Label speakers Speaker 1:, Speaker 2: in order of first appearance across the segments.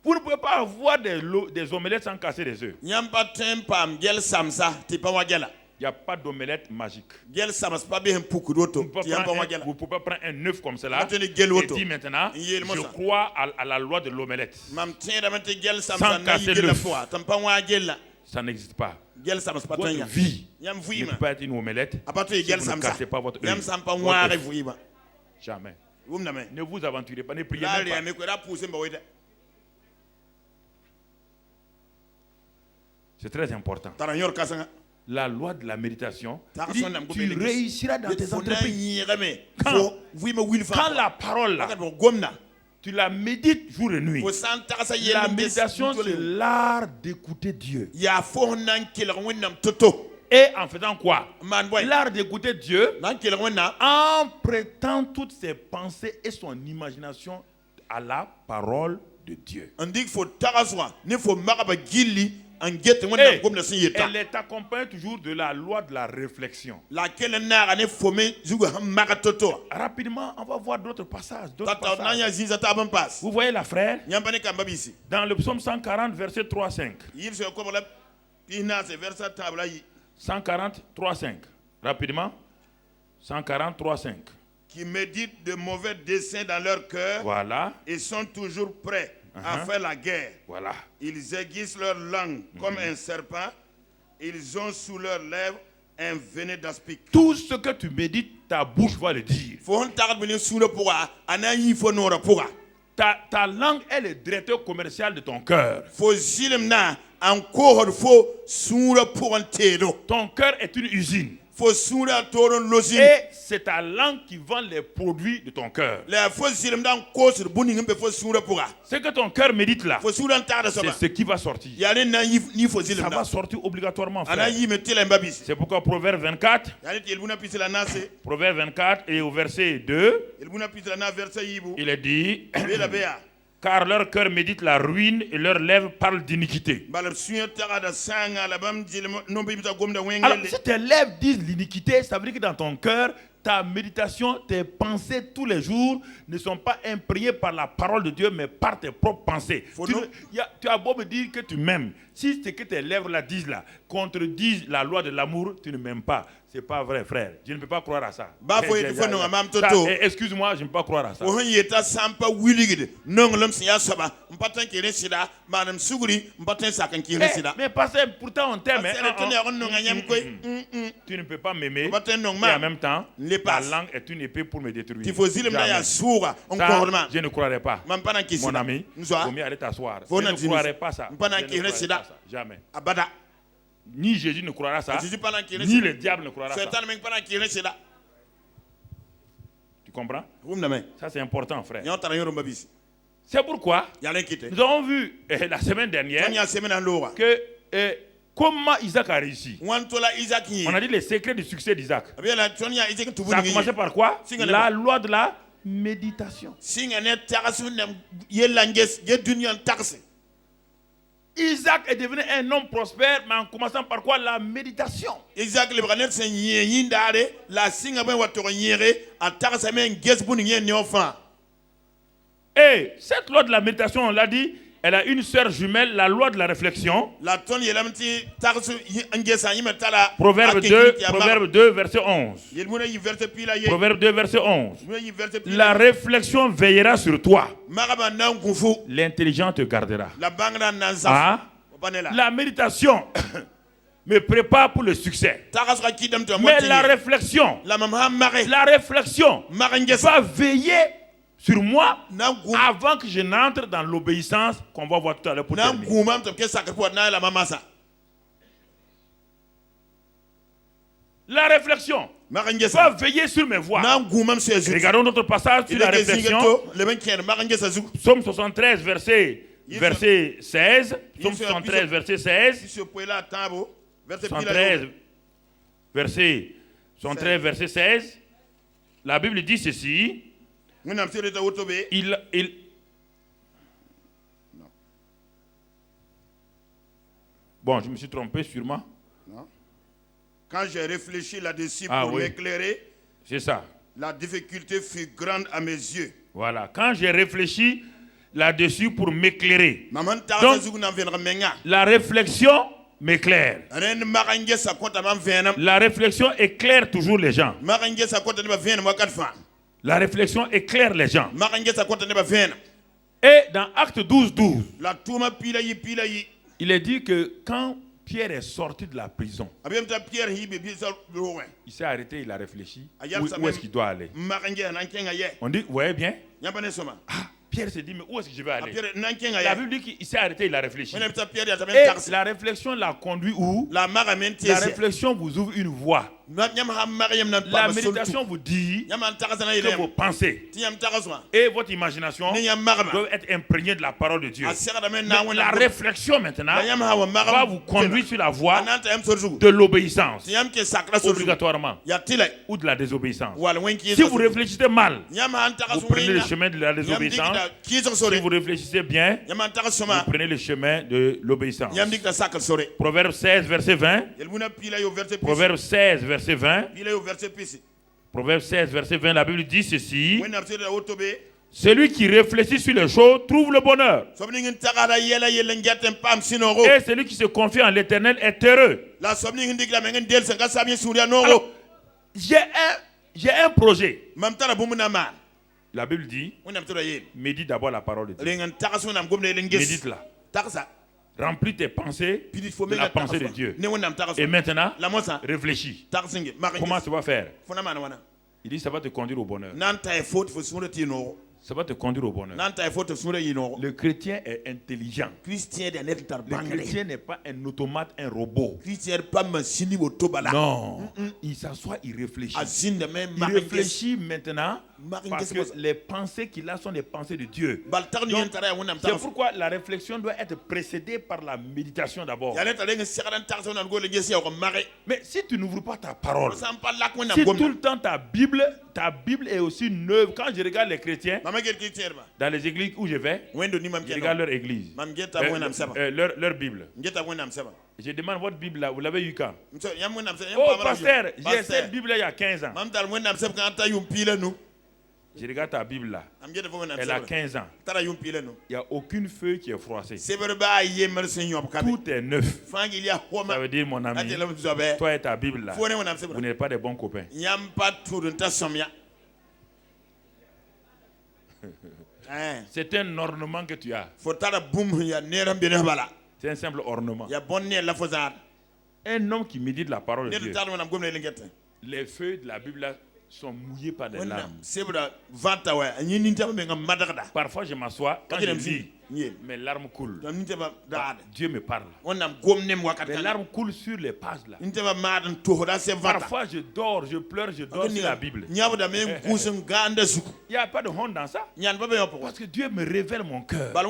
Speaker 1: Vous ne pouvez pas avoir des omelettes sans casser des œufs. Il n'y a pas d'omelette magique. Vous ne pouvez pas prendre un œuf comme cela et dire maintenant, je crois à la loi de l'omelette. Sans casser l'œuf. Ça n'existe pas. Votre vie ne peut pas être une omelette si vous ne cassez pas votre œuf. Jamais. Ne vous aventurez pas, ne priez même pas. C'est très important. La loi de la méditation, tu réussiras dans tes entreprises. Quand la parole là, tu la médites jour et nuit. La méditation, c'est l'art d'écouter Dieu. Et en faisant quoi? L'art d'écouter Dieu en prêtant toutes ses pensées et son imagination à la parole de Dieu. Et elle est accompagnée toujours de la loi de la réflexion. Rapidement, on va voir d'autres passages. Vous voyez la frère? Dans le psaume 140, verset 3-5. 140, 3-5. Rapidement. 140, 3-5.
Speaker 2: Qui méditent de mauvais desseins dans leur cœur.
Speaker 1: Voilà.
Speaker 2: Et sont toujours prêts à faire la guerre.
Speaker 1: Voilà.
Speaker 2: Ils aiguisent leur langue comme un serpent. Ils ont sous leurs lèvres un venin d'aspic.
Speaker 1: Tout ce que tu médites, ta bouche va le dire. Ta langue est le directeur commercial de ton cœur. Ton cœur est une usine. Et c'est ta langue qui vend les produits de ton cœur. Ce que ton cœur médite là, c'est ce qui va sortir. Ça va sortir obligatoirement, frère. C'est pourquoi Proverbe 24, Proverbe 24 et au verset 2, il est dit car leur cœur médite la ruine et leurs lèvres parlent d'iniquité. Alors, si tes lèvres disent l'iniquité, ça veut dire que dans ton cœur, ta méditation, tes pensées tous les jours ne sont pas imprégnées par la parole de Dieu, mais par tes propres pensées. Tu as beau me dire que tu m'aimes. Si ce que tes lèvres là disent là contredisent la loi de l'amour, tu ne m'aimes pas. C'est pas vrai, frère. Je ne peux pas croire à ça. Excuse-moi, je ne peux pas croire à ça. Mais parce que pourtant on t'aime. Tu ne peux pas m'aimer. Et en même temps, ta langue est une épée pour me détruire. Ça, je ne croirais pas. Mon ami, il faut mieux aller t'asseoir. Je ne croirais pas ça. Jamais. Ni Jésus ne croira ça, ni le diable ne croira ça. Tu comprends? Ça c'est important, frère. C'est pourquoi nous avons vu la semaine dernière que comment Isaac a réussi. On a dit les secrets du succès d'Isaac. Ça a commencé par quoi? La loi de la méditation. Isaac est devenu un homme prospère, mais en commençant par quoi? La méditation. Et cette loi de la méditation, on l'a dit, elle a une sœur jumelle, la loi de la réflexion. Proverbe 2, verset 11. Proverbe 2, verset 11. La réflexion veillera sur toi. L'intelligence te gardera. La méditation me prépare pour le succès. Mais la réflexion va veiller sur moi avant que je n'entre dans l'obéissance qu'on va voir tout à l'heure pour terminer. La réflexion va veiller sur mes voies. Regardons notre passage sur la réflexion. Psaume 73, verset 16. Psaume 73, verset 16. 73, verset 16. La Bible dit ceci. Bon, je me suis trompé sûrement.
Speaker 2: Non. Quand j'ai réfléchi là-dessus pour m'éclairer,
Speaker 1: c'est ça.
Speaker 2: La difficulté fut grande à mes yeux.
Speaker 1: Voilà. Quand j'ai réfléchi, là-dessus pour m'éclairer. Donc, la réflexion m'éclaire. La réflexion éclaire toujours les gens. La réflexion éclaire les gens. Et dans Acte 12:12, il est dit que quand Pierre est sorti de la prison, il s'est arrêté, il a réfléchi. Où est-ce qu'il doit aller? On dit, vous voyez bien? Pierre s'est dit, mais où est-ce que je vais aller? La Bible dit qu'il s'est arrêté, il a réfléchi. Et la réflexion l'a conduit où? La réflexion vous ouvre une voie. La méditation vous dit que vos pensées et votre imagination doivent être imprégnées de la parole de Dieu. La réflexion maintenant va vous conduire sur la voie de l'obéissance, obligatoirement, ou de la désobéissance. Si vous réfléchissez mal, vous prenez le chemin de la désobéissance. Si vous réfléchissez bien, vous prenez le chemin de l'obéissance. Proverbe 16, verset 20. Proverbe 16, verset 20. Proverbe 16, verset 20, la Bible dit ceci. Celui qui réfléchit sur les choses trouve le bonheur. Et celui qui se confie en l'Éternel est heureux. Alors, j'ai un projet. La Bible dit, médite d'abord la parole de Dieu. Médite-la. Remplis tes pensées de la pensée de Dieu. Et maintenant, réfléchis. Comment ça va faire? Il dit, ça va te conduire au bonheur. Ça va te conduire au bonheur. Le chrétien est intelligent. Le chrétien n'est pas un automate, un robot. Non. Il s'assoit, il réfléchit. Il réfléchit maintenant parce que les pensées qu'il a sont des pensées de Dieu. C'est pourquoi la réflexion doit être précédée par la méditation d'abord. Mais si tu n'ouvres pas ta parole, si tout le temps ta Bible est aussi neuve. Quand je regarde les chrétiens, dans les églises où je vais, je regarde leur église, leur Bible. Je demande votre Bible là, vous l'avez eu quand? Oh pasteur, j'ai cette Bible là il y a 15 ans. Je regarde ta Bible là, elle a 15 ans. Il n'y a aucune feuille qui est froissée. Tout est neuf. Ça veut dire mon ami, toi et ta Bible là, vous n'êtes pas des bons copains. C'est un ornement que tu as. C'est un simple ornement. Un homme qui médite la parole de Dieu, les feuilles de la Bible là sont mouillées par des larmes. Parfois je m'assois, quand je lis, mes larmes coulent. Dieu me parle. Mes larmes coulent sur les pages là. Parfois je dors, je pleure, je dors sur la Bible. Il n'y a pas de honte dans ça. Parce que Dieu me révèle mon cœur. Dieu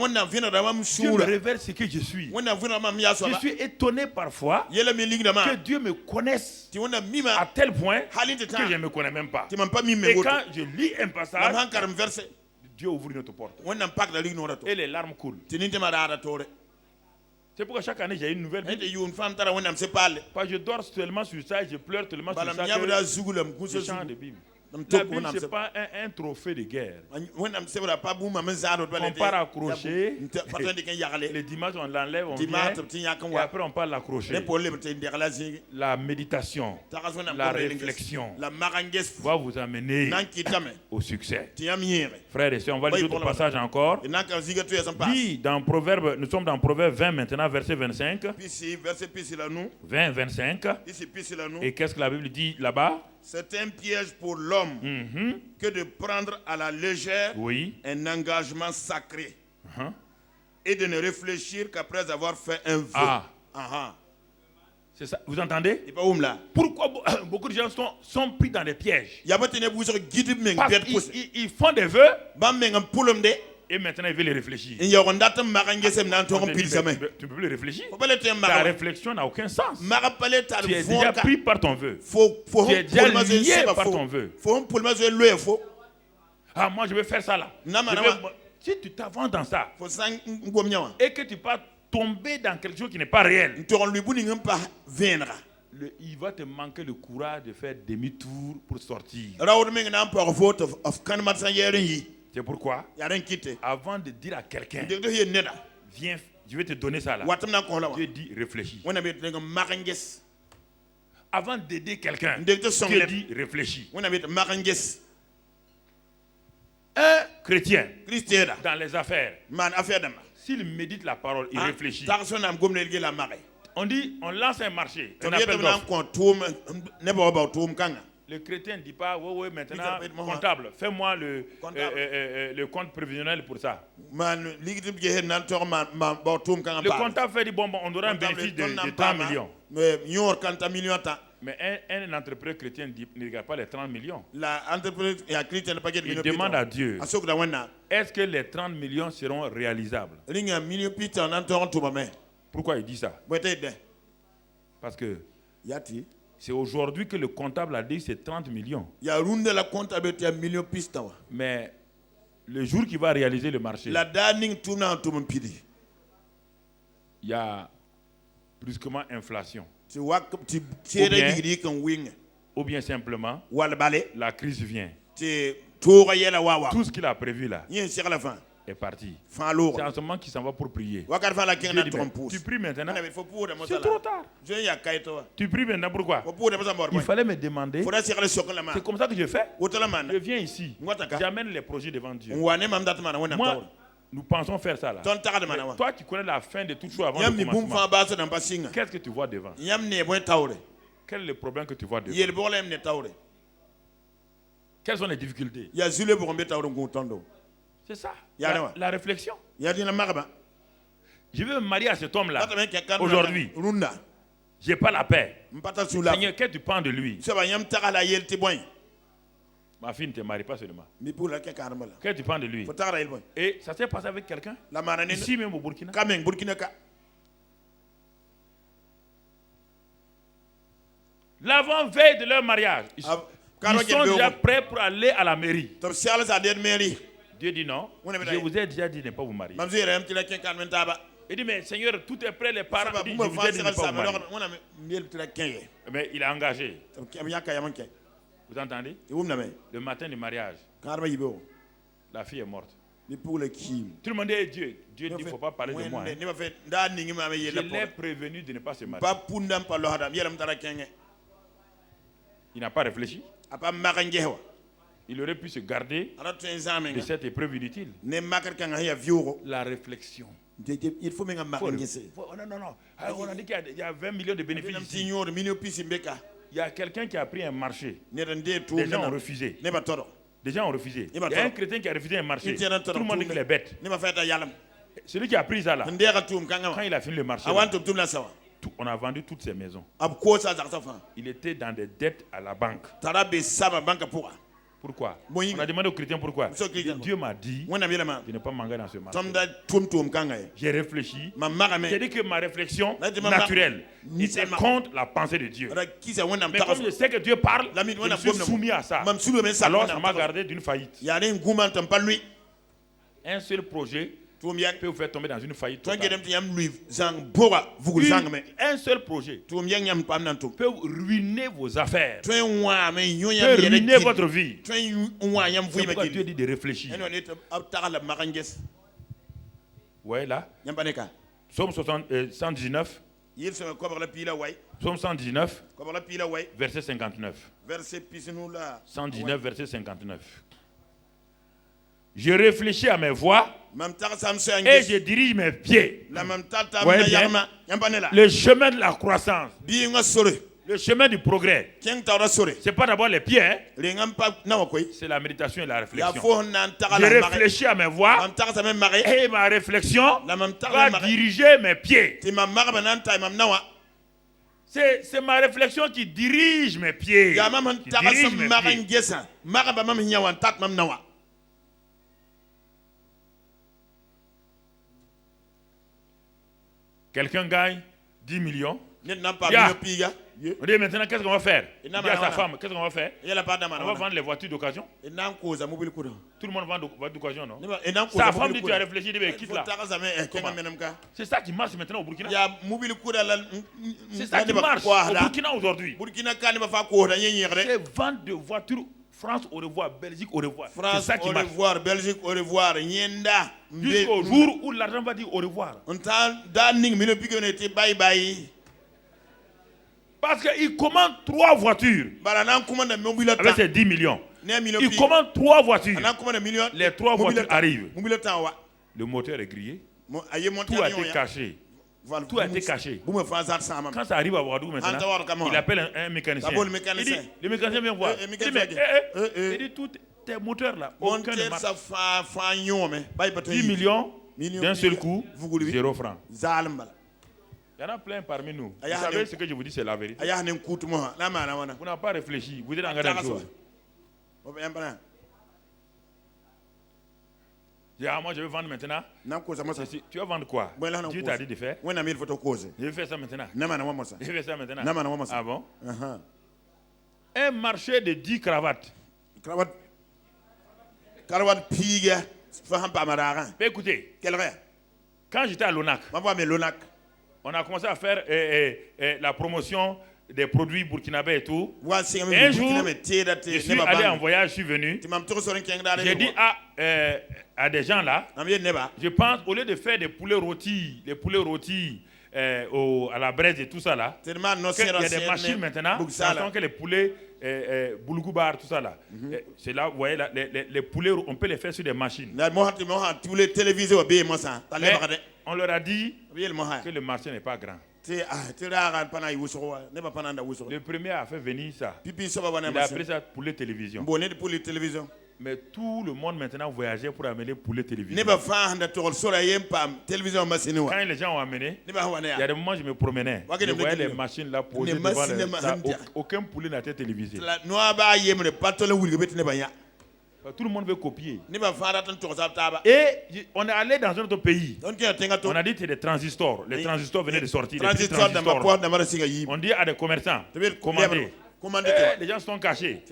Speaker 1: me révèle ce que je suis. Je suis étonné parfois que Dieu me connaisse à tel point que je ne me connais même pas. Et quand je lis un passage, Dieu ouvre notre porte. Et les larmes coulent. C'est pourquoi chaque année j'ai une nouvelle Bible. Parce que je dors tellement sur ça et je pleure tellement sur ça que je change de Bible. La Bible, ce n'est pas un trophée de guerre. On part accrocher. Les dimanches, on l'enlève, on vient. Et après, on part l'accrocher. La méditation, la réflexion va vous amener au succès. Frères et sœurs, on va lire d'autres passages encore. Dit dans Proverbe, nous sommes dans Proverbe 20 maintenant, verset 25. 20, 25. Et qu'est-ce que la Bible dit là-bas?
Speaker 2: C'est un piège pour l'homme que de prendre à la légère un engagement sacré et de ne réfléchir qu'après avoir fait un vœu.
Speaker 1: C'est ça. Vous entendez? Pourquoi beaucoup de gens sont pris dans des pièges? Parce qu'ils font des vœux. Et maintenant, il veut les réfléchir. Tu ne peux plus les réfléchir. Ta réflexion n'a aucun sens. Tu es déjà pris par ton vœu. Tu es déjà lié par ton vœu. Ah, moi, je vais faire ça là. Si tu t'avances dans ça et que tu vas tomber dans quelque chose qui n'est pas réel, il va te manquer le courage de faire demi-tour pour sortir. C'est pourquoi, avant de dire à quelqu'un, viens, je vais te donner ça là, Dieu dit réfléchis. Avant d'aider quelqu'un, Dieu dit réfléchis. Un chrétien, dans les affaires, s'il médite la parole, il réfléchit. On dit, on lance un marché, un appel d'offres. Le chrétien ne dit pas, oui, maintenant, comptable, fais-moi le compte prévisionnel pour ça. Le comptable fait, bon, on aura un bénéfice de 30 millions. Mais un entrepreneur chrétien ne regarde pas les 30 millions. Il demande à Dieu, est-ce que les 30 millions seront réalisables? Pourquoi il dit ça? Parce que c'est aujourd'hui que le comptable a dit que c'est 30 millions. Mais le jour qu'il va réaliser le marché, il y a brusquement inflation. Ou bien simplement, la crise vient. Tout ce qu'il a prévu là est parti. C'est en ce moment qu'il s'en va pour prier. Tu pries maintenant. C'est trop tard. Tu pries maintenant pourquoi? Il fallait me demander. C'est comme ça que je fais. Je viens ici. J'amène les projets devant Dieu. Moi, nous pensons faire ça là. Mais toi, tu connais la fin de toute chose avant le commencement. Qu'est-ce que tu vois devant? Quel est le problème que tu vois devant? Quelles sont les difficultés? C'est ça, la réflexion. Je veux me marier à cet homme-là aujourd'hui. Je n'ai pas la paix. Seigneur, qu'est-ce que tu penses de lui? Ma fille ne te marie pas seulement. Qu'est-ce que tu penses de lui? Et ça s'est passé avec quelqu'un ici même au Burkina. L'avant-veille de leur mariage, ils sont déjà prêts pour aller à la mairie. Dieu dit non, je vous ai déjà dit de ne pas vous marier. Il dit mais Seigneur, tout est prêt, les parents disent je vous ai dit de ne pas vous marier. Mais il a engagé. Vous entendez? Le matin du mariage, la fille est morte. Tout le monde dit Dieu. Dieu dit il ne faut pas parler de moi. Je l'ai prévenu de ne pas se marier. Il n'a pas réfléchi. Il aurait pu se garder de cette épreuve inutile. La réflexion. Il faut non. On a dit qu'il y a 20 millions de bénéfices ici. Il y a quelqu'un qui a pris un marché. Les gens ont refusé. Les gens ont refusé. Il y a un chrétien qui a refusé un marché. Tout le monde dit qu'il est bête. Celui qui a pris ça là, quand il a fini le marché, on a vendu toutes ses maisons. Il était dans des dettes à la banque. Pourquoi? On a demandé aux chrétiens pourquoi. Dieu m'a dit de ne pas m'engager dans ce marché. J'ai réfléchi. J'ai dit que ma réflexion naturelle était contre la pensée de Dieu. Mais comme je sais que Dieu parle, je suis soumis à ça. Alors ça m'a gardé d'une faillite. Un seul projet peut vous faire tomber dans une faillite totale. Un seul projet peut ruiner vos affaires, peut ruiner votre vie. C'est pourquoi Dieu dit de réfléchir. Ouais, là. Psaume 119. Psaume 119, verset 59. 119, verset 59. Je réfléchis à mes voies et je dirige mes pieds. Voyez bien, le chemin de la croissance, le chemin du progrès, ce n'est pas d'abord les pieds, hein? C'est la méditation et la réflexion. Je réfléchis à mes voies et ma réflexion va diriger mes pieds. C'est ma réflexion qui dirige mes pieds. Quelqu'un gagne 10 millions. On dit maintenant qu'est-ce qu'on va faire? Il dit à sa femme, qu'est-ce qu'on va faire? On va vendre les voitures d'occasion. Tout le monde vend des voitures d'occasion, non? Sa femme dit tu as réfléchi, il dit quitte là. C'est ça qui marche maintenant au Burkina. C'est ça qui marche au Burkina aujourd'hui. C'est vendre de voitures France au revoir, Belgique au revoir.
Speaker 2: France au revoir, Belgique au revoir.
Speaker 1: Jusqu'au jour où l'argent va dire au revoir.
Speaker 2: Bye bye.
Speaker 1: Parce qu'il commande 3 voitures avec ses 10 millions. Il commande 3 voitures. Les 3 voitures arrivent. Le moteur est grillé. Tout a été caché. Tout a été caché. Quand ça arrive à Ouagadougou maintenant, il appelle un mécanicien. Il dit, le mécanicien vient voir. Il dit, tous tes moteurs là, aucun ne marche. 10 millions d'un seul coup, 0 francs. Il y en a plein parmi nous. Vous savez ce que je vous dis, c'est la vérité. Vous n'avez pas réfléchi. Vous êtes engagé dans la chose. Moi, je vais vendre maintenant. Tu vas vendre quoi? Dieu t'a dit de faire. Je vais faire ça maintenant. Je vais faire ça maintenant. Ah bon? Un marché de 10 cravates. Écoutez, quand j'étais à l'ONAC, on a commencé à faire la promotion des produits burkinabés et tout. Et un jour, je suis allé en voyage, je suis venu. J'ai dit à des gens là, je pense, au lieu de faire des poulets rôtis, à la braise et tout ça là, qu'il y a des machines maintenant, que les poulets boulgoubar, tout ça là. C'est là, vous voyez, les poulets, on peut les faire sur des machines. On leur a dit que le marché n'est pas grand. Le premier a fait venir ça. Il a appelé ça poulet télévision. Mais tout le monde maintenant voyageait pour amener poulet télévision. Quand les gens ont amené, il y a des moments où je me promenais. Je voyais les machines là posées devant aucun poulet n'a été télévisé. Tout le monde veut copier. Et on est allé dans un autre pays. On a dit que c'est des transistors. Les transistors venaient de sortir. On dit à des commerçants, commandez. Les gens sont cachés.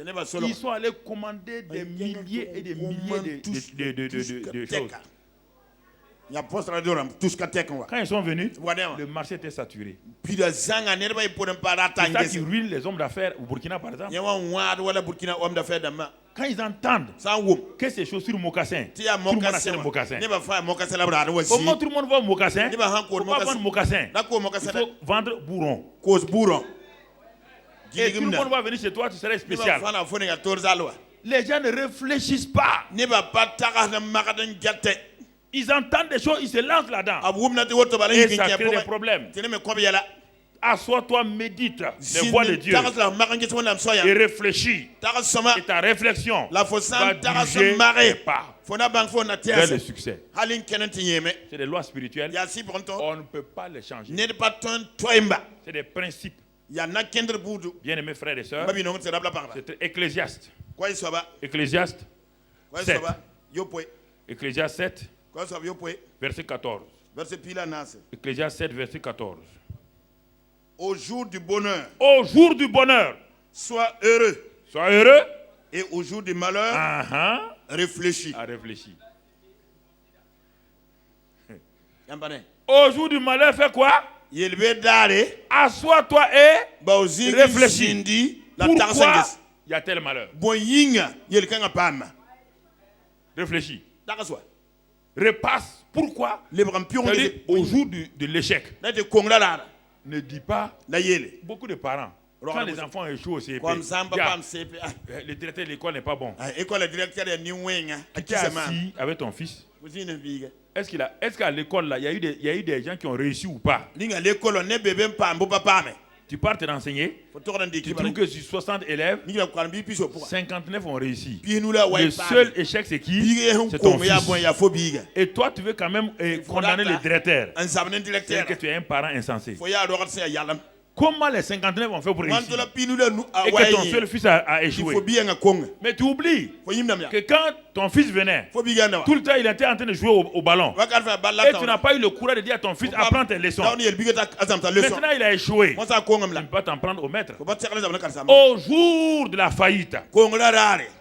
Speaker 1: Ils sont allés commander des milliers et des milliers de choses. Quand ils sont venus, le marché était saturé. C'est ça qui ruine les hommes d'affaires au Burkina, par exemple. Quand ils entendent que ces chaussures mocassins, tout le monde achète des mocassins. Comment tout le monde va au mocassin? Il ne faut pas vendre mocassin. Il faut vendre bourron. Et tout le monde va venir chez toi, tu serais spécial. Les gens ne réfléchissent pas. Ils entendent des choses, ils se lancent là-dedans. Et ça crée des problèmes. Assois-toi, médite les voix de Dieu et réfléchis. Et ta réflexion va diriger tes pas vers le succès. C'est des lois spirituelles. On ne peut pas les changer. C'est des principes. Bien-aimés frères et sœurs, c'est Ecclésiaste. Ecclésiaste 7. Ecclésiaste 7, verset 14. Ecclésiaste 7, verset 14.
Speaker 2: Au jour du bonheur.
Speaker 1: Au jour du bonheur.
Speaker 2: Sois heureux.
Speaker 1: Sois heureux.
Speaker 2: Et au jour du malheur, réfléchis.
Speaker 1: Réfléchis. Au jour du malheur, fais quoi? Assois-toi et réfléchis. Pourquoi il y a tel malheur? Réfléchis. Repasse. Pourquoi? Au jour de l'échec. Ne dis pas. Beaucoup de parents, quand les enfants échouent au CP, le directeur de l'école n'est pas bon. Tu es assis avec ton fils. Est-ce qu'à l'école, là, il y a eu des gens qui ont réussi ou pas? Tu pars te renseigner, tu trouves que sur 60 élèves, 59 ont réussi. Le seul échec, c'est qui? C'est ton fils. Et toi, tu veux quand même condamner le directeur. C'est que tu es un parent insensé. Comment les 59 ont fait pour réussir et que ton seul fils a échoué? Mais tu oublies que quand ton fils venait, tout le temps il était en train de jouer au ballon. Et tu n'as pas eu le courage de dire à ton fils, apprends tes leçons. Maintenant il a échoué. Tu ne peux pas t'en prendre au maître. Au jour de la faillite,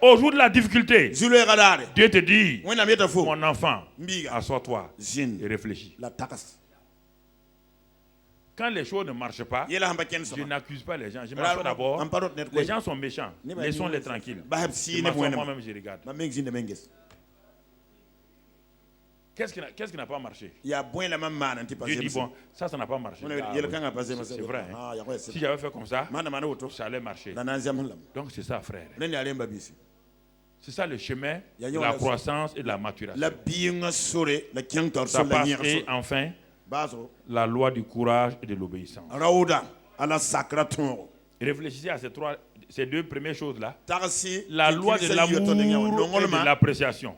Speaker 1: au jour de la difficulté, Dieu te dit, mon enfant, assois-toi et réfléchis. quand les choses ne marchent pas, je n'accuse pas les gens. Je m'assois d'abord. Les gens sont méchants. Laissons-les tranquilles. Je m'assois moi-même, je regarde. Qu'est-ce qui n'a pas marché? Dieu dit, bon, ça n'a pas marché. C'est vrai. Hein? Si j'avais fait comme ça, ça allait marcher. Donc c'est ça, frère. C'est ça le chemin de la croissance et de la maturation. Ça passe, et enfin, la loi du courage et de l'obéissance. Réfléchissez à ces deux premières choses-là. La loi de l'amour et de l'appréciation.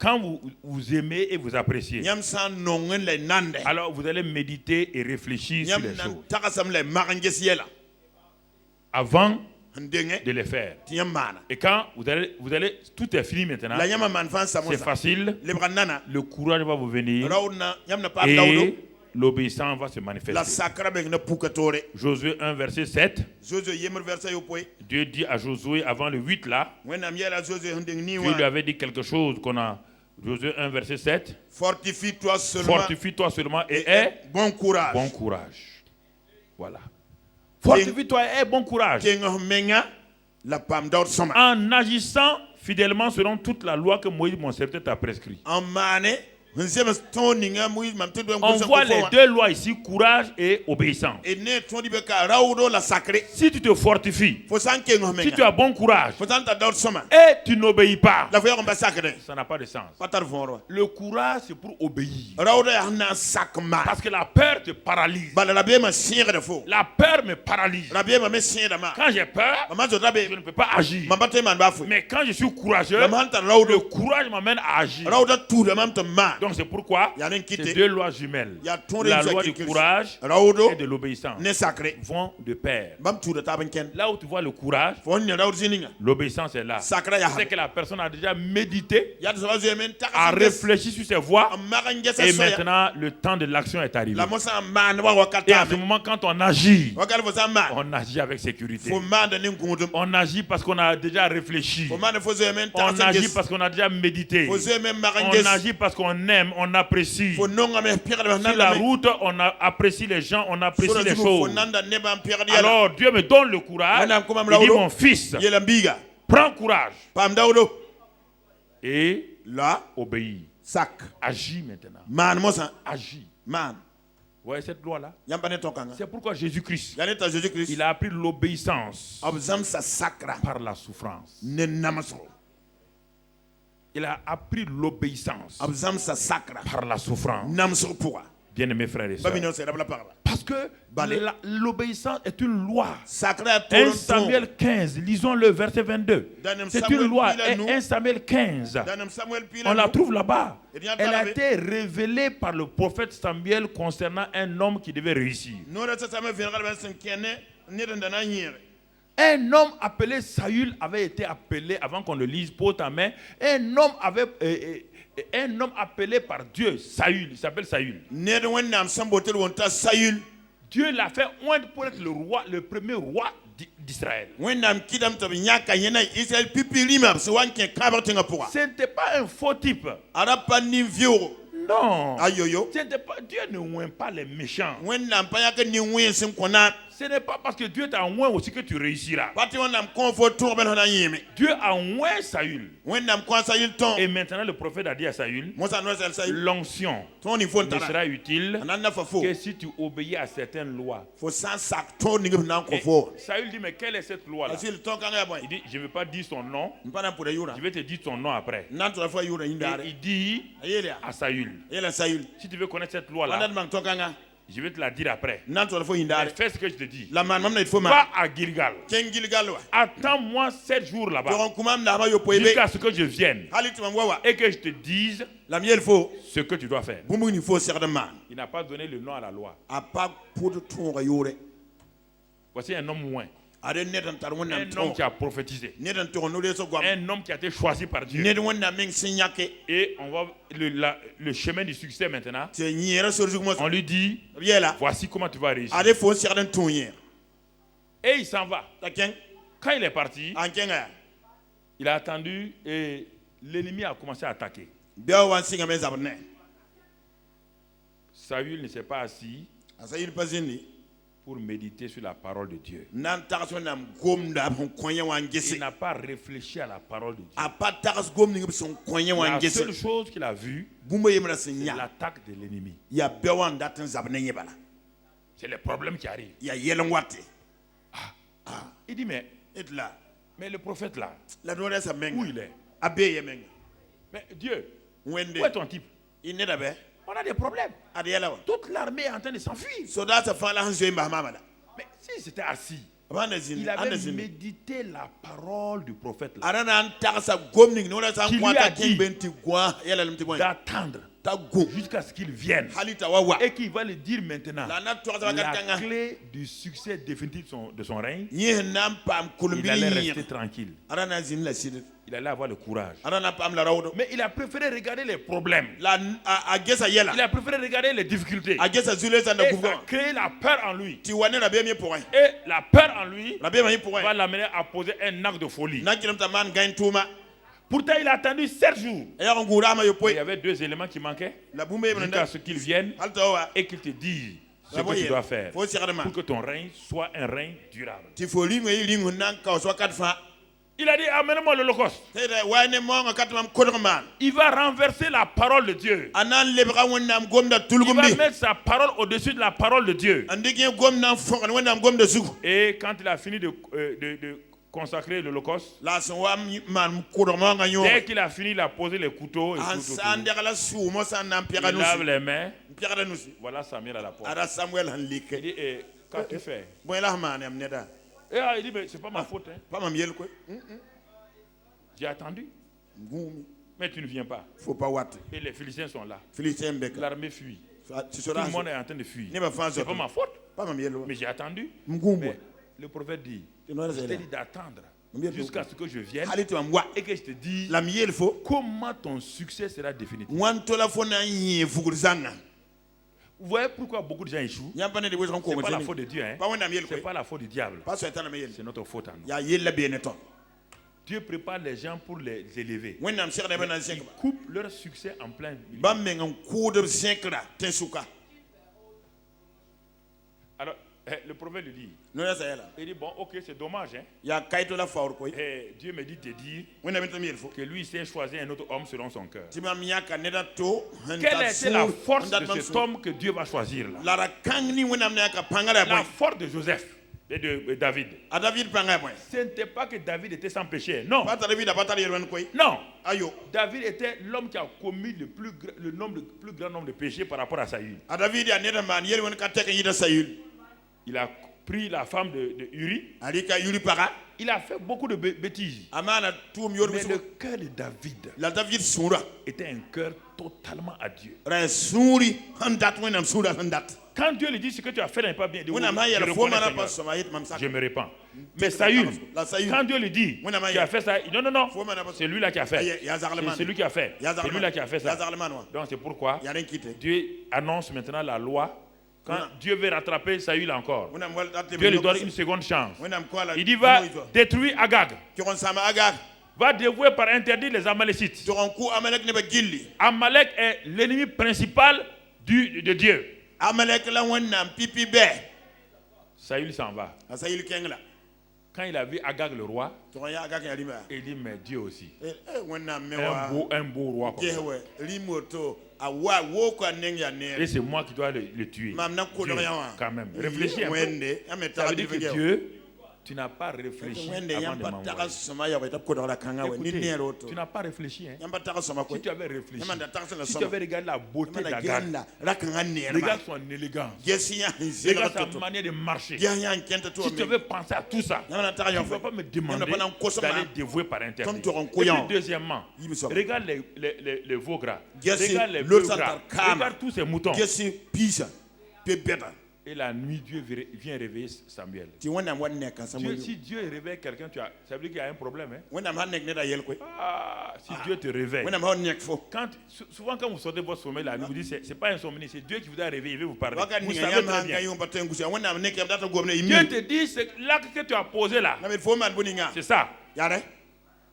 Speaker 1: Quand vous aimez et vous appréciez, alors vous allez méditer et réfléchir sur les choses avant de les faire. Et quand vous allez, tout est fini maintenant, c'est facile, le courage va vous venir et l'obéissance va se manifester. Josué 1 verset 7, Dieu dit à Josué avant le 8 là, Dieu lui avait dit quelque chose qu'on a. Josué 1 verset 7, fortifie-toi seulement et aie bon courage. Bon courage. Voilà. Fortifie-toi et aie bon courage. En agissant fidèlement selon toute la loi que Moïse, mon serviteur, t'a prescrit. On voit les deux lois ici, courage et obéissance. Si tu te fortifies, si tu as bon courage et tu n'obéis pas, ça n'a pas de sens. Le courage, c'est pour obéir. Parce que la peur te paralyse. La peur me paralyse. Quand j'ai peur, je ne peux pas agir. Mais quand je suis courageux, le courage m'amène à agir. Donc c'est pourquoi ces deux lois jumelles, la loi du courage et de l'obéissance, vont de pair. Là où tu vois le courage, l'obéissance est là. C'est que la personne a déjà médité, a réfléchi sur ses voies, et maintenant le temps de l'action est arrivé. Et à ce moment, quand on agit avec sécurité. On agit parce qu'on a déjà réfléchi. On agit parce qu'on a déjà médité. On agit parce qu'on aime, on apprécie. Sur la route, on apprécie les gens, on apprécie les choses. Alors Dieu me donne le courage. Il dit, mon fils, prends courage. Et obéis. Agis maintenant. Agis. Vous voyez cette loi-là? C'est pourquoi Jésus-Christ, il a appris l'obéissance par la souffrance. Il a appris l'obéissance par la souffrance. Bien-aimés frères et sœurs. Parce que l'obéissance est une loi. 1 Samuel 15, lisons le verset 22. C'est une loi. 1 Samuel 15, on la trouve là-bas. Elle a été révélée par le prophète Samuel concernant un homme qui devait réussir. Un homme appelé Saül avait été appelé, avant qu'on le lise, pour ta main, un homme appelé par Dieu, Saül, il s'appelle Saül. Dieu l'a fait oindre pour être le roi, le premier roi d'Israël. Ce n'était pas un faux type. Non. Dieu ne oint pas les méchants. Ce n'est pas parce que Dieu t'a oint aussi que tu réussiras. Dieu a oint Saül. Et maintenant le prophète a dit à Saül, l'onction ne sera utile que si tu obéis à certaines lois. Et Saül dit, mais quelle est cette loi-là? Il dit, je ne vais pas dire son nom, je vais te dire son nom après. Et il dit à Saül, si tu veux connaître cette loi-là, je vais te la dire après. Mais fais ce que je te dis. Va à Gilgal. Attends-moi 7 jours là-bas. Jusqu'à ce que je vienne. Et que je te dise ce que tu dois faire. Il n'a pas donné le nom à la loi. Voici un homme loin. Un homme qui a prophétisé. Un homme qui a été choisi par Dieu. Et on va le chemin du succès maintenant. On lui dit, voici comment tu vas réussir. Et il s'en va. Quand il est parti, il a attendu et l'ennemi a commencé à attaquer. Saül ne s'est pas assis. pour méditer sur la parole de Dieu. Il n'a pas réfléchi à la parole de Dieu. La seule chose qu'il a vue, c'est l'attaque de l'ennemi. C'est le problème qui arrive. Il dit, mais le prophète là, où il est? Mais Dieu, où est ton type? On a des problèmes. Toute l'armée est en train de s'enfuir. Mais si c'était assis, il avait médité la parole du prophète là, qui lui a dit d'attendre jusqu'à ce qu'il vienne et qu'il va le dire maintenant. La clé du succès définitif de son règne, il allait rester tranquille. Il allait avoir le courage. Mais il a préféré regarder les problèmes. Il a préféré regarder les difficultés. Et ça a créé la peur en lui. Et la peur en lui va l'amener à poser un acte de folie. Pourtant, il a attendu 7 jours. Il y avait 2 éléments qui manquaient. Jusqu'à ce qu'il vienne et qu'il te dise ce que tu dois faire pour que ton règne soit un règne durable. Il a dit, amène-moi l'Holocauste. Il va renverser la parole de Dieu. Il va mettre sa parole au-dessus de la parole de Dieu. Et quand il a fini de consacrer l'Holocauste, dès qu'il a fini, il a posé les couteaux et tout. Il lave les mains. Voilà Samuel à la porte. Il dit, qu'as-tu fait? Et il dit, mais c'est pas ma faute. J'ai attendu. Mais tu ne viens pas. Et les Philistins sont là. L'armée fuit. Tout le monde est en train de fuir. C'est pas ma faute. Mais j'ai attendu. Mais le prophète dit, je t'ai dit d'attendre jusqu'à ce que je vienne et que je te dise comment ton succès sera définitif. Vous voyez pourquoi beaucoup de gens échouent? Ce n'est pas la faute de Dieu. Ce n'est pas la faute du diable. C'est notre faute à nous. Dieu prépare les gens pour les élever. Il coupe leur succès en plein milieu. Alors, le prophète lui dit, il dit, bon, ok, c'est dommage. Et Dieu me dit de dire que lui, il s'est choisi un autre homme selon son cœur. Quelle était la force de cet homme que Dieu va choisir là? La force de Joseph et de David. Ce n'était pas que David était sans péché. Non. Non. David était l'homme qui a commis le plus grand nombre de péchés par rapport à Saül. Il a pris la femme de Uri. Il a fait beaucoup de bêtises. Mais le cœur de David était un cœur totalement à Dieu. Quand Dieu lui dit ce que tu as fait n'est pas bien, je me répands. Mais Saül, quand Dieu lui dit tu as fait ça, non, c'est lui là qui a fait. C'est lui qui a fait. C'est lui là qui a fait ça. Donc c'est pourquoi Dieu annonce maintenant la loi. Quand Dieu veut rattraper Saül encore, Dieu lui donne une seconde chance. Il dit va détruire Agag. Va dévouer par interdit les Amalécites. Amalek est l'ennemi principal de Dieu. Saül s'en va. Quand il a vu Agag le roi, il dit mais Dieu aussi. Un beau roi comme ça. Et c'est moi qui dois le tuer. Dieu, quand même. Réfléchis un peu. Ça veut dire que Dieu, tu n'as pas réfléchi avant de m'envoyer. Écoutez, tu n'as pas réfléchi. Si tu avais réfléchi, si tu avais regardé la beauté d'Agag, regarde son élégance, regarde sa manière de marcher. Si tu avais pensé à tout ça, tu ne vas pas me demander d'aller dévouer par interdit. Et puis deuxièmement, regarde les veaux gras, regarde les bœufs gras, regarde tous ces moutons. Et la nuit, Dieu vient réveiller Samuel. Si Dieu réveille quelqu'un, ça veut dire qu'il y a un problème. Si Dieu te réveille. Souvent, quand vous sortez de votre sommeil, la nuit, vous dites ce n'est pas un sommeil, c'est Dieu qui vous a réveillé, il veut vous parler. Vous savez très bien. Dieu te dit, c'est l'acte que tu as posé là. C'est ça.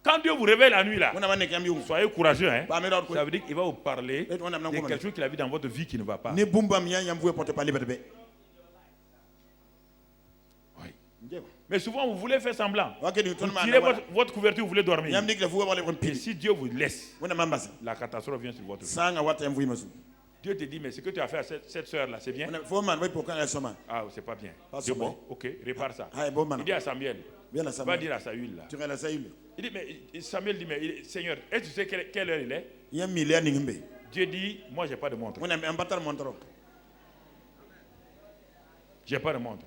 Speaker 1: Quand Dieu vous réveille la nuit là, soyez courageux. Ça veut dire qu'il va vous parler de quelque chose qu'il a vu dans votre vie qui ne va pas. Mais souvent, vous voulez faire semblant. Vous tirez votre couverture, vous voulez dormir. Et si Dieu vous laisse, la catastrophe vient sur votre vie. Dieu te dit, mais ce que tu as fait à cette soeur-là, c'est bien? Ah, c'est pas bien. C'est bon, ok, répare ça. Il dit à Samuel, va dire à Saül là. Il dit, mais Samuel dit, mais Seigneur, est-ce que tu sais quelle heure il est? Dieu dit, moi j'ai pas de montre. J'ai pas de montre.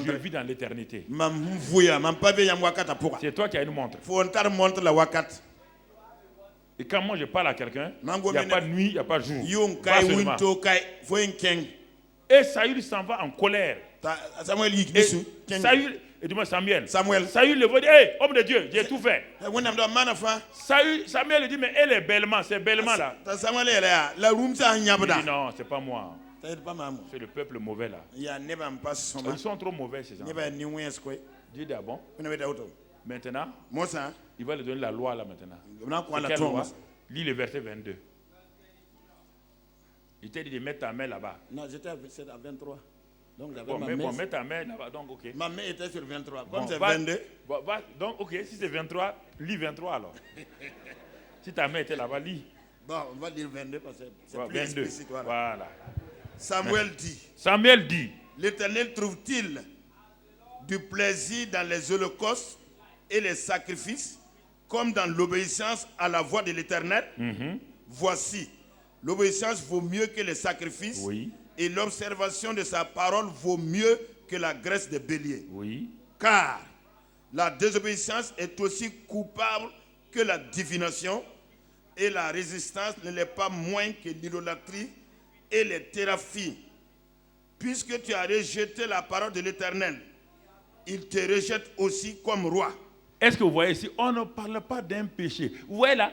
Speaker 1: Je vis dans l'éternité. C'est toi qui as une montre. Et quand moi je parle à quelqu'un, il n'y a pas de nuit, il n'y a pas de jour. Et Saül s'en va en colère. Et Saül, et dis-moi Samuel. Saül le voit dire, hey, homme de Dieu, j'ai tout fait. Samuel lui dit, mais elle est bellement, c'est bellement là. Il dit, non, c'est pas moi. C'est le peuple mauvais là. Ils sont trop mauvais ces gens. Dieu dit, ah bon? Maintenant, il va lui donner la loi là maintenant. Quelle loi? Lis le verset 22. Il t'a dit de mettre ta main là-bas.
Speaker 3: Non, j'étais à 23. Donc
Speaker 1: bon, mets ta main là-bas, donc ok.
Speaker 3: Ma main était sur 23. Comme c'est 22.
Speaker 1: Donc ok, si c'est 23, lis 23 alors. Si ta main était là-bas, lis.
Speaker 3: Bon, on va lire 22 parce que c'est plus 22. Explicite.
Speaker 1: Voilà.
Speaker 2: Samuel dit, l'Éternel trouve-t-il du plaisir dans les holocaustes et les sacrifices, comme dans l'obéissance à la voix de l'Éternel? Voici, l'obéissance vaut mieux que les sacrifices, et l'observation de sa parole vaut mieux que la graisse des béliers. Car la désobéissance est aussi coupable que la divination, et la résistance ne l'est pas moins que l'idolâtrie et les théraphies. Puisque tu as rejeté la parole de l'Éternel, il te rejette aussi comme roi.
Speaker 1: Est-ce que vous voyez ici, on ne parle pas d'un péché. Vous voyez là,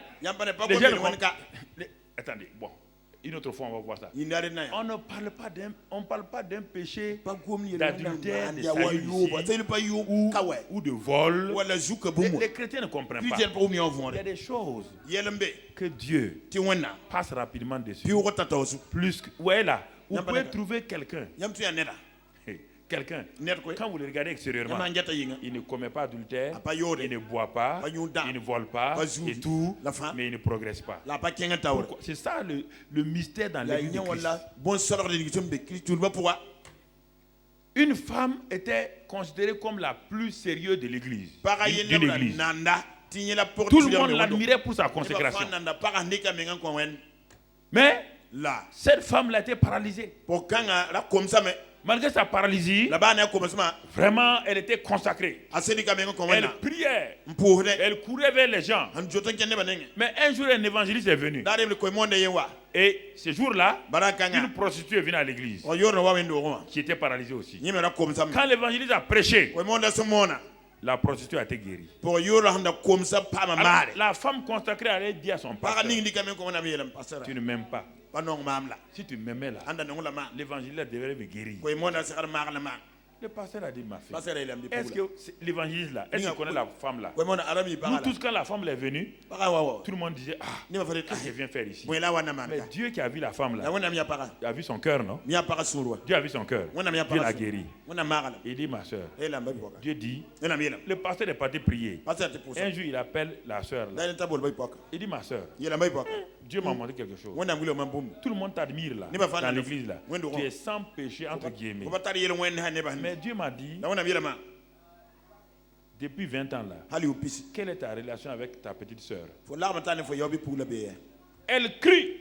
Speaker 1: attendez, bon, une autre fois on va voir ça. On ne parle pas d'un péché d'adultère, de salut ou de vol. Les chrétiens ne comprennent pas. Il y a des choses que Dieu passe rapidement dessus. Plus que, ouais là, vous pouvez trouver quelqu'un. Quelqu'un, quand vous le regardez extérieurement, il ne commet pas d'adultère, il ne boit pas, il ne vole pas, et tout, mais il ne progresse pas. C'est ça le mystère dans l'église de Christ. Une femme était considérée comme la plus sérieuse de l'église. Tout le monde l'admirait pour sa consécration. Mais cette femme a été paralysée. Malgré sa paralysie, vraiment, elle était consacrée. Elle priait. Elle courait vers les gens. Mais un jour, un évangéliste est venu. Et ce jour-là, une prostituée est venue à l'église qui était paralysée aussi. Quand l'évangéliste a prêché, la prostituée a été guérie. Alors, la femme consacrée allait dire à son pasteur, tu ne m'aimes pas. Si tu m'aimais là, l'évangéliste devrait me guérir. Le pasteur a dit, ma fille, est-ce que l'évangéliste là, est-ce qu'il connaît la femme là? Nous tous, quand la femme est venue, tout le monde disait, ah, qu'est-ce qu'elle vient faire ici? Mais Dieu qui a vu la femme là, il a vu son cœur, non? Dieu a vu son cœur. Dieu l'a guéri. Il dit, ma soeur, Dieu dit, le pasteur est parti prier. Un jour, il appelle la soeur là. Il dit, ma soeur, Dieu m'a montré quelque chose. Tout le monde t'admire là, dans l'église là. Tu es sans péché entre guillemets. Mais Dieu m'a dit, depuis 20 ans là, quelle est ta relation avec ta petite sœur? Elle crie,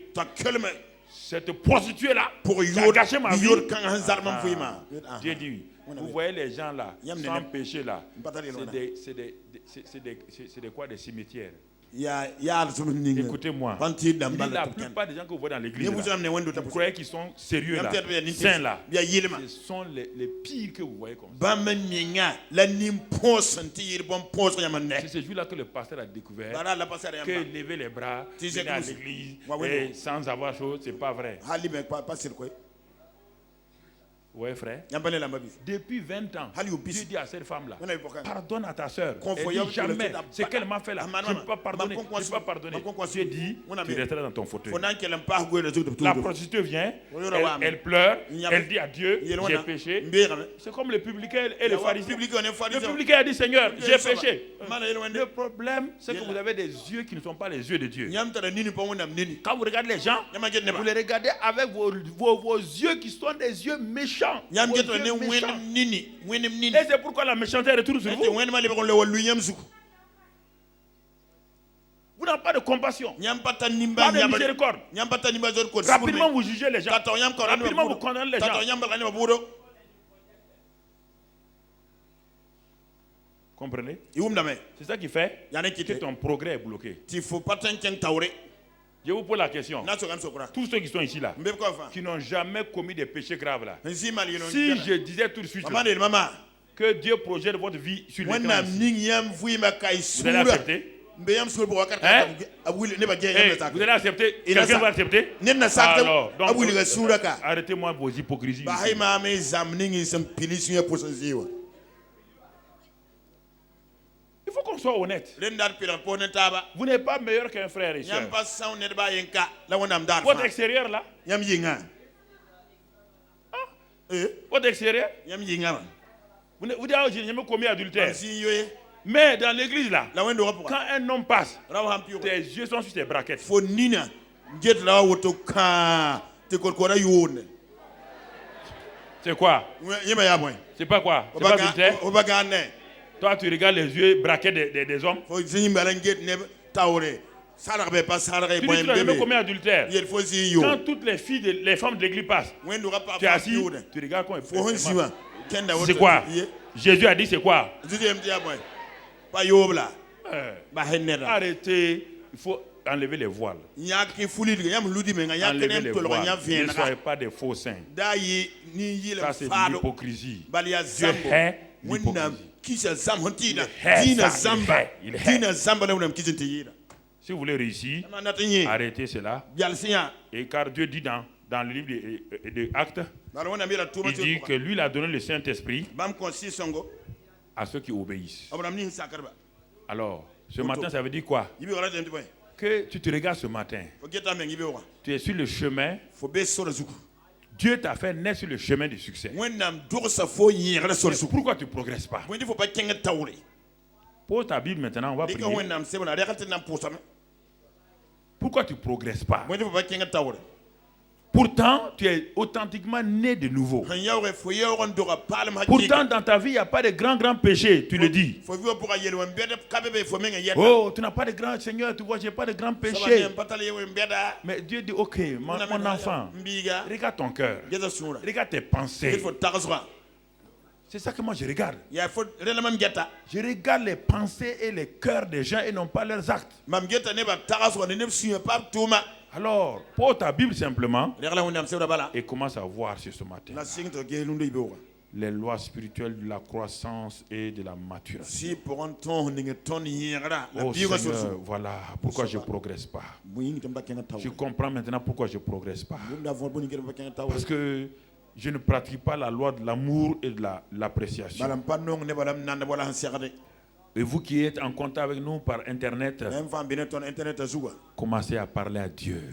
Speaker 1: cette prostituée là, qui a gâché ma vie. Dieu dit, vous voyez les gens là, sans péché là, c'est des quoi, des cimetières. Écoutez-moi, la plupart des gens que vous voyez dans l'église, vous croyez qu'ils sont sérieux là, saints là, ce sont les pires que vous voyez comme ça. C'est ce jour-là que le pasteur a découvert que lever les bras, venir à l'église et sans avoir chose, c'est pas vrai. Oui, frère. Depuis 20 ans, Dieu dit à cette femme-là, pardonne à ta soeur. Elle dit jamais ce qu'elle m'a fait là. Je ne peux pas pardonner. Je ne peux pas pardonner. Dieu dit, tu resteras dans ton fauteuil. La prostituée vient, elle pleure, elle dit à Dieu, j'ai péché. C'est comme le publicain et le pharisien. Le publicain a dit, Seigneur, j'ai péché. Le problème, c'est que vous avez des yeux qui ne sont pas les yeux de Dieu. Quand vous regardez les gens, vous les regardez avec vos yeux qui sont des yeux méchants. Et c'est pourquoi la méchanceté retourne sur vous. Vous n'avez pas de compassion, pas de miséricorde. Rapidement vous jugez les gens. Rapidement vous condamnez les gens. Comprenez? C'est ça qui fait que ton progrès est bloqué. Je vous pose la question. Tous ceux qui sont ici là, qui n'ont jamais commis des péchés graves là, si je disais tout de suite là, que Dieu projette votre vie sur l'écran, vous allez accepter? Vous allez accepter? Quelqu'un va accepter? Alors, donc, arrêtez-moi vos hypocrisies. Il faut qu'on soit honnête. Vous n'êtes pas meilleur qu'un frère et soeur. Votre extérieur là, votre extérieur, vous dites, oh, je n'ai jamais commis adultère. Mais dans l'église là, quand un homme passe, tes yeux sont sur tes braquettes. C'est quoi? C'est pas quoi? C'est pas adultère? Toi, tu regardes les yeux braqués des hommes. Tu dis, tu n'as jamais commis adultère. Quand toutes les femmes de l'église passent, tu es assis, tu regardes quand ils c'est quoi? Jésus a dit c'est quoi? Arrêtez, il faut enlever les voiles. Enlever les voiles. Ne soyez pas des faux saints. Ça, c'est de l'hypocrisie. Dieu hait l'hypocrisie. Si vous voulez réussir, arrêtez cela. Et car Dieu dit dans le livre des Actes, il dit que lui il a donné le Saint-Esprit à ceux qui obéissent. Alors, ce matin, ça veut dire quoi? Que tu te regardes ce matin. Tu es sur le chemin. Dieu t'a fait naître sur le chemin du succès. Pourquoi tu ne progresses pas? Pose ta Bible maintenant, on va prier. Pourquoi tu ne progresses pas? Pourtant, tu es authentiquement né de nouveau. Pourtant, dans ta vie, il n'y a pas de grands péchés, tu le dis. Oh, tu n'as pas de grands, Seigneur, tu vois, je n'ai pas de grands péchés. Mais Dieu dit, ok, mon enfant, regarde ton cœur, regarde tes pensées. C'est ça que moi je regarde. Je regarde les pensées et les cœurs des gens et non pas leurs actes. Alors, pose ta Bible simplement et commence à voir sur ce matin les lois spirituelles de la croissance et de la maturation. Oh Seigneur, voilà pourquoi je ne progresse pas. Je comprends maintenant pourquoi je ne progresse pas. Parce que je ne pratique pas la loi de l'amour et de l'appréciation. Et vous qui êtes en contact avec nous par Internet, commencez à parler à Dieu.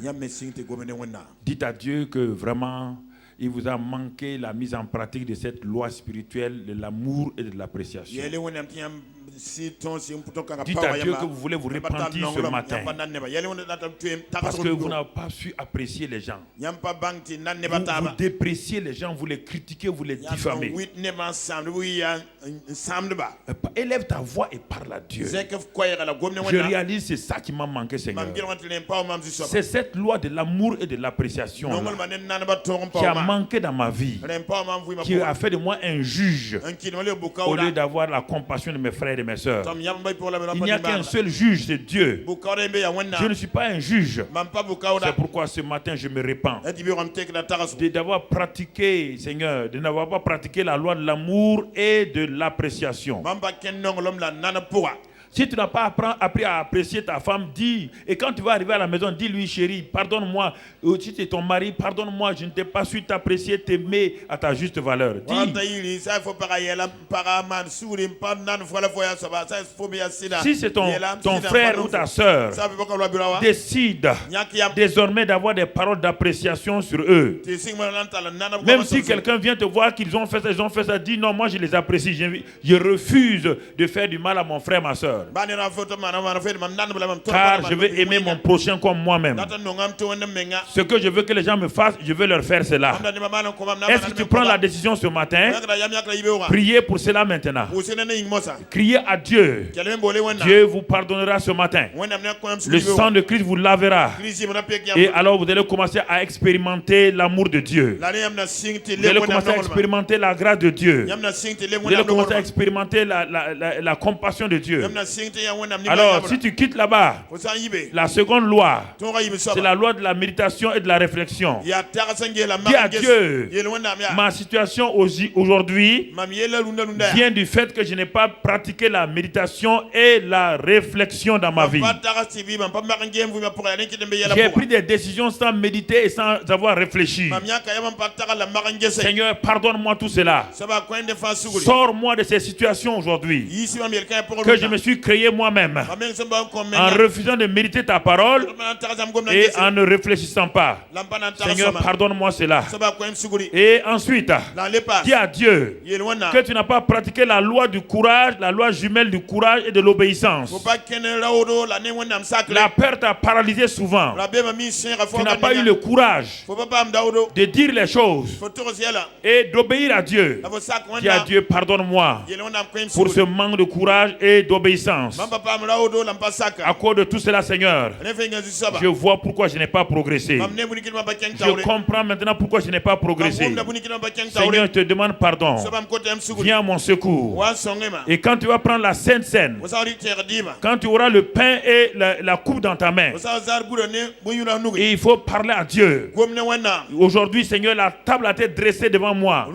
Speaker 1: Dites à Dieu que vraiment, il vous a manqué la mise en pratique de cette loi spirituelle de l'amour et de l'appréciation. Dites à Dieu que vous voulez vous repentir ce matin. Parce que vous n'avez pas su apprécier les gens. Vous dépréciez les gens, vous les critiquez, vous les diffamez. Élève ta voix et parle à Dieu. Je réalise c'est ça qui m'a manqué, Seigneur. C'est cette loi de l'amour et de l'appréciation qui a manqué dans ma vie, qui a fait de moi un juge au lieu d'avoir la compassion de mes frères et mes soeurs. Il n'y a qu'un seul juge, c'est Dieu. Je ne suis pas un juge. C'est pourquoi ce matin je me répands d'avoir pratiqué, Seigneur, de n'avoir pas pratiqué la loi de l'amour et de l'appréciation. Si tu n'as pas appris à apprécier ta femme, dis. Et quand tu vas arriver à la maison, dis-lui, chérie, pardonne-moi. Si tu es ton mari, pardonne-moi. Je ne t'ai pas su t'apprécier, t'aimer à ta juste valeur. Dis. Si c'est ton frère ou ta soeur, décide désormais d'avoir des paroles d'appréciation sur eux. Même si quelqu'un vient te voir qu'ils ont fait ça, dis non, moi je les apprécie. Je refuse de faire du mal à mon frère, ma soeur. Car je veux aimer mon prochain comme moi-même. Ce que je veux que les gens me fassent, je veux leur faire cela. Est-ce que tu prends la décision ce matin? Priez pour cela maintenant. Criez à Dieu. Dieu vous pardonnera ce matin. Le sang de Christ vous lavera. Et alors vous allez commencer à expérimenter l'amour de Dieu. Vous allez commencer à expérimenter la grâce de Dieu. Vous allez commencer à expérimenter la compassion de Dieu. Alors, si tu quittes là-bas, la seconde loi, c'est la loi de la méditation et de la réflexion. Dis à Dieu, ma situation aujourd'hui vient du fait que je n'ai pas pratiqué la méditation et la réflexion dans ma vie. J'ai pris des décisions sans méditer et sans avoir réfléchi. Seigneur, pardonne-moi tout cela. Sors-moi de ces situations aujourd'hui que je me suis créé moi-même en refusant de méditer ta parole et en ne réfléchissant pas. Seigneur, pardonne-moi cela. Et ensuite, dis à Dieu que tu n'as pas pratiqué la loi du courage, la loi jumelle du courage et de l'obéissance. La peur t'a paralysé souvent. Tu n'as pas eu le courage de dire les choses et d'obéir à Dieu. Dis à Dieu, pardonne-moi pour ce manque de courage et d'obéissance. À cause de tout cela, Seigneur, je vois pourquoi je n'ai pas progressé. Je comprends maintenant pourquoi je n'ai pas progressé. Seigneur, je te demande pardon. Viens à mon secours. Et quand tu vas prendre la Sainte Seine, quand tu auras le pain et la coupe dans ta main, et il faut parler à Dieu. Aujourd'hui, Seigneur, la table a été dressée devant moi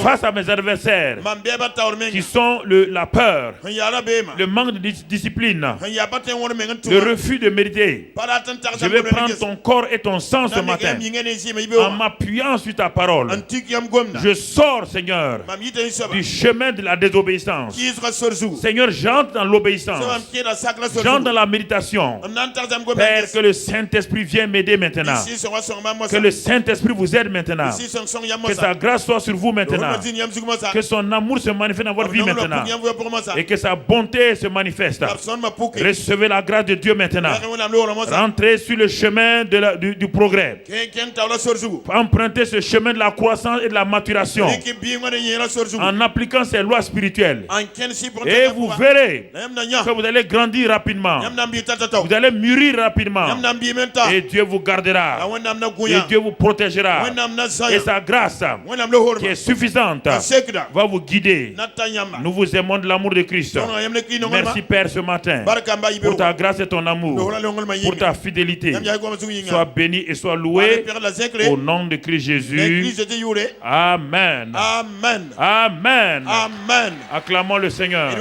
Speaker 1: face à mes adversaires qui sont la peur, le manque de discipline, le refus de méditer. Je vais prendre ton corps et ton sang ce matin en m'appuyant sur ta parole. Je sors, Seigneur, du chemin de la désobéissance. Seigneur, j'entre dans l'obéissance. J'entre dans la méditation. Père, que le Saint-Esprit vienne m'aider maintenant. Que le Saint-Esprit vous aide maintenant. Que sa grâce soit sur vous maintenant. Que son amour se manifeste dans votre vie maintenant. Et que sa bonté se manifeste. Recevez la grâce de Dieu maintenant. Rentrez sur le chemin du progrès. Empruntez ce chemin de la croissance et de la maturation en appliquant ces lois spirituelles. Et vous verrez que vous allez grandir rapidement. Vous allez mûrir rapidement. Et Dieu vous gardera. Et Dieu vous protégera. Et sa grâce qui est suffisante va vous guider. Nous vous aimons de l'amour de Christ. Merci Père ce matin pour ta grâce et ton amour, pour ta fidélité. Sois béni et sois loué au nom de Christ Jésus. Amen.
Speaker 2: Amen.
Speaker 1: Amen.
Speaker 2: Amen.
Speaker 1: Acclamons le Seigneur.